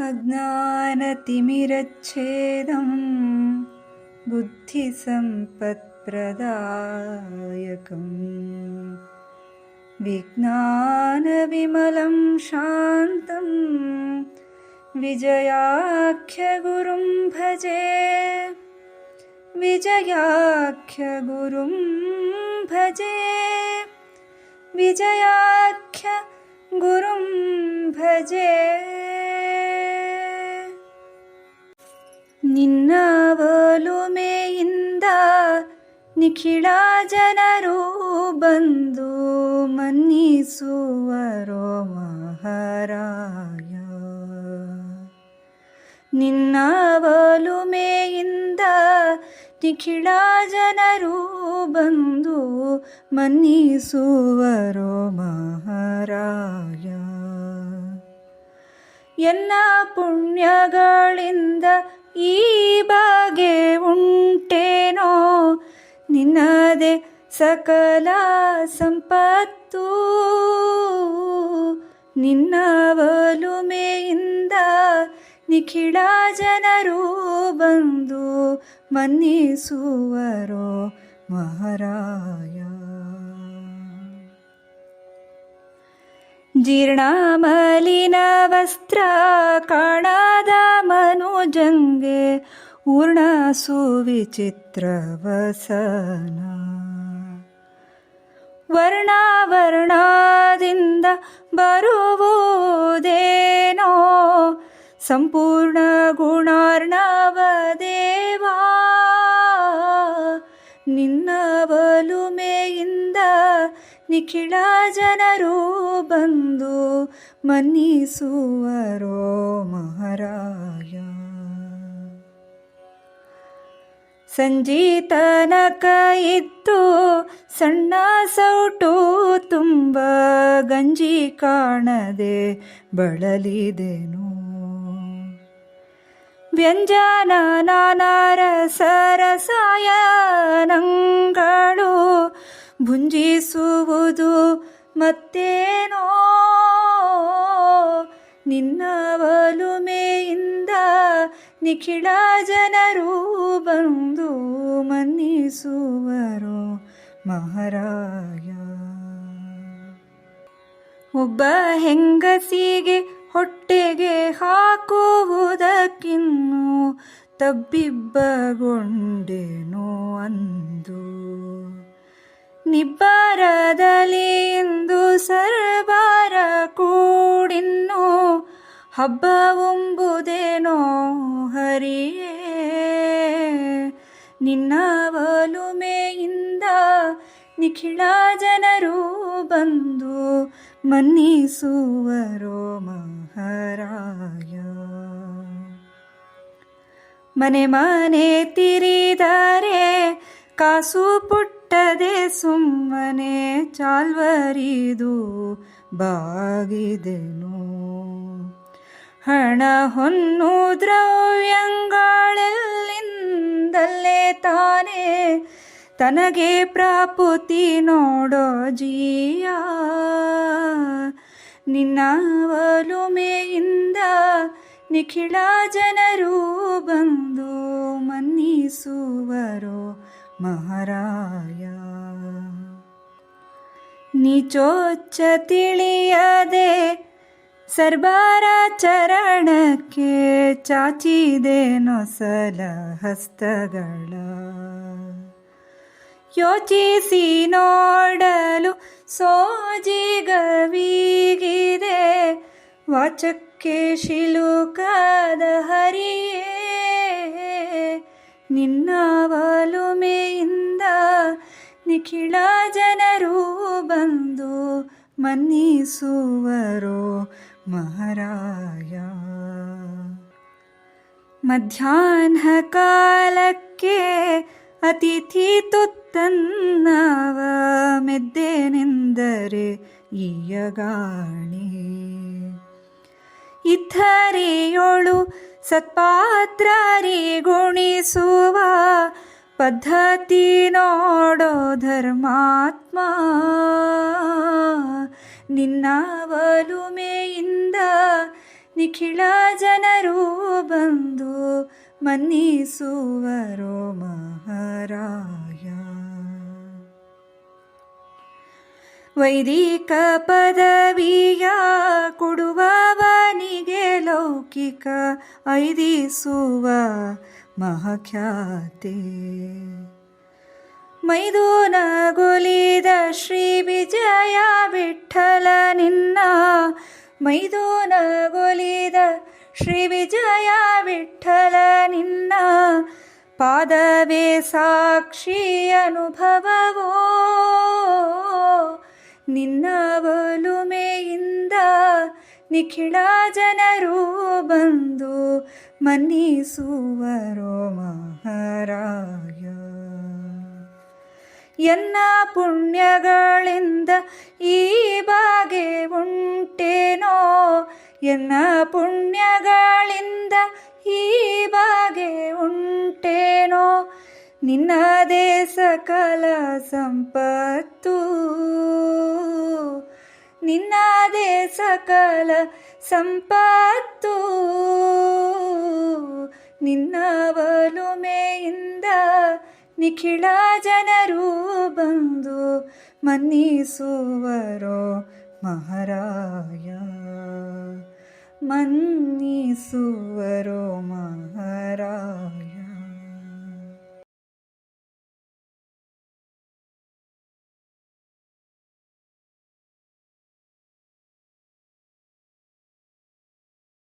अज्ञानतिमिरच्छेदं बुद्धिसम्पत्प्रदायकं विज्ञानविमलं शान्तं विजयाख्यगुरुं भजे। विजयाख्यगुरुं भजे, विजयाख्यगुरुं भजे। ನಿನ್ನ ಒಲುಮೆಯಿಂದ ನಿಖಿಳ ಜನರು ಬಂದು ಮನ್ನಿಸುವರೋ ಮಹಾರಾಯ. ನಿನ್ನ ಒಲುಮೆಯಿಂದ ನಿಖಿಳ ಜನರು ಬಂದು ಮನ್ನಿಸುವರೋ ಮಹಾರಾಯ. ಎನ್ನ ಪುಣ್ಯಗಳಿಂದ ಈ ಬಗೆ ಉಂಟೇನೋ ನಿನ್ನದೇ ಸಕಲ ಸಂಪತ್ತು. ನಿನ್ನ ಒಲುಮೆಯಿಂದ ನಿಖಿಳ ಜನರು ಬಂದು ಮನ್ನಿಸುವರೋ ಮಹಾರಾಯ. ಜೀರ್ಣ ಮಲಿನ ವಸ್ತ್ರ ಕಾಣದ ಮನುಜಂಗೆ ಊರ್ಣ ಸುವಿಚಿತ್ರ ವಸನ. ವರ್ಣ ವರ್ಣದಿಂದ ಬರುವುದೇನೋ ಸಂಪೂರ್ಣ ಗುಣಾರ್ಣವ ದೇವಾ. ನಿನ್ನ ಒಲುಮೆಯಿಂದ ನಿಖಿಳ ಜನರು ಬಂದು ಮನ್ನಿಸುವರೋ ಮಹಾರಾಯ. ಸಂಜೀತನಕ ಇತ್ತು ಸಣ್ಣ ಸೌಟು ತುಂಬ ಗಂಜಿ ಕಾಣದೆ ಬಳಲಿದೆನು. ವ್ಯಂಜನ ನಾನಾ ರಸರಸಾಯನಗಳು ಭುಂಜಿಸುವುದು ಮತ್ತೇನೋ. ನಿನ್ನ ಒಲುಮೆಯಿಂದ ನಿಖಿಳ ಜನರು ಬಂದು ಮನ್ನಿಸುವರೋ ಮಹಾರಾಯ. ಒಬ್ಬ ಹೆಂಗಸಿಗೆ ಹೊಟ್ಟೆಗೆ ಹಾಕುವುದಕ್ಕಿನ್ನೂ ತಬ್ಬಿಬ್ಬಗೊಂಡೆನೋ ಅಂದು. ನಿಬ್ಬರದಲ್ಲಿ ಇಂದು ಸರ್ಬಾರ ಕೂಡಿನ್ನು ಹಬ್ಬವೆಂಬುದೇನೋ ಹರಿಯೇ. ನಿನ್ನ ಒಲುಮೆಯಿಂದ ನಿಖಿಳ ಜನರು ಬಂದು ಮನ್ನಿಸುವರೋ ಮಹಾರಾಯ. ಮನೆ ಮನೆ ತಿರಿದರೆ ಕಾಸು ಪುಟ್ಟದೆ ಸುಮ್ಮನೆ ಚಾಲ್ವರಿದು ಬಾಗಿದೆನು. ಹಣ ಹೊನ್ನು ದ್ರವ್ಯಗಳೆಲ್ಲಿಂದಲೇ ತಾನೇ ತನಗೆ ಪ್ರಾಪುತಿ ನೋಡೋ ಜೀಯ. ನಿನ್ನ ಒಲುಮೆಯಿಂದ ನಿಖಿಳ ಜನರು ಬಂದು ಮನ್ನಿಸುವರೋ ಮಹಾರಾಯ. ನೀಚೋಚ್ಚ ತಿಳಿಯದೆ ಸರ್ಬಾರ ಚರಣಕ್ಕೆ ಚಾಚಿದೇನೋ ಸಲ ಹಸ್ತಗಳ. ಯೋಚಿಸಿ ನೋಡಲು ಸೋಜಿಗವೀಗಿದೆ ವಾಚಕ್ಕೆ ಶಿಲುಕದ ಹರಿಯೇ. ನಿನ್ನ ಒಲುಮೆಯಿಂದ ನಿಖಿಳ ಜನರು ಬಂದು ಮನ್ನಿಸುವರೋ ಮಹಾರಾಯ. ಮಧ್ಯಾಹ್ನ ಕಾಲಕ್ಕೆ ಅತಿಥಿ ತುತ್ತನ್ನವ ಮೆದ್ದೆನೆಂದರೆ ಈಯಗಾಣಿ. ಇಥರಿಯೋಳು ಸತ್ಪಾತ್ರರಿ ಗುಣಿಸುವ ಪದ್ಧತಿ ನೋಡೋ ಧರ್ಮಾತ್ಮ. ನಿನ್ನ ಒಲುಮೆಯಿಂದ ನಿಖಿಳ ಜನರು ಬಂದು ಮನ್ನಿಸುವರೋ ಮಹಾರಾಯ. ವೈದಿಕ ಪದವಿಯ ಕೊಡುವವನಿಗೆ ಲೌಕಿಕ ಐದಿಸುವ ಮಹಾಖ್ಯಾತೆ. ಮೈದುನಗೊಲಿದ ಶ್ರೀ ವಿಜಯ ವಿಠ್ಠಲ ನಿನ್ನ, ಮೈದುನಗೊಲಿದ ಶ್ರೀ ವಿಜಯ ವಿಠ್ಠಲ ನಿನ್ನ ಪಾದವೇ ಸಾಕ್ಷಿ ಅನುಭವವೋ. ನಿನ್ನ ಒಲುಮೆಯಿಂದ ನಿಖಿಳ ಜನರು ಬಂದು ಮನ್ನಿಸುವರೋ ಮಹಾರಾಯ. ಎನ್ನ ಪುಣ್ಯಗಳಿಂದ ಈ ಬಾಗೆ ಉಂಟೇನೋ, ಎನ್ನ ಪುಣ್ಯಗಳಿಂದ ಈ ಬಾಗೆ ಉಂಟೇನೋ, ನಿನ್ನದೇ ಸಕಲ ಸಂಪತ್ತು, ನಿನ್ನದೇ ಸಕಲ ಸಂಪತ್ತು. ನಿನ್ನ ಒಲುಮೆಯಿಂದ ನಿಖಿಳ ಜನರು ಬಂದು ಮನ್ನಿಸುವರೋ ಮಹಾರಾಯ, ಮನ್ನಿಸುವರೋ ಮಹಾರಾಯ.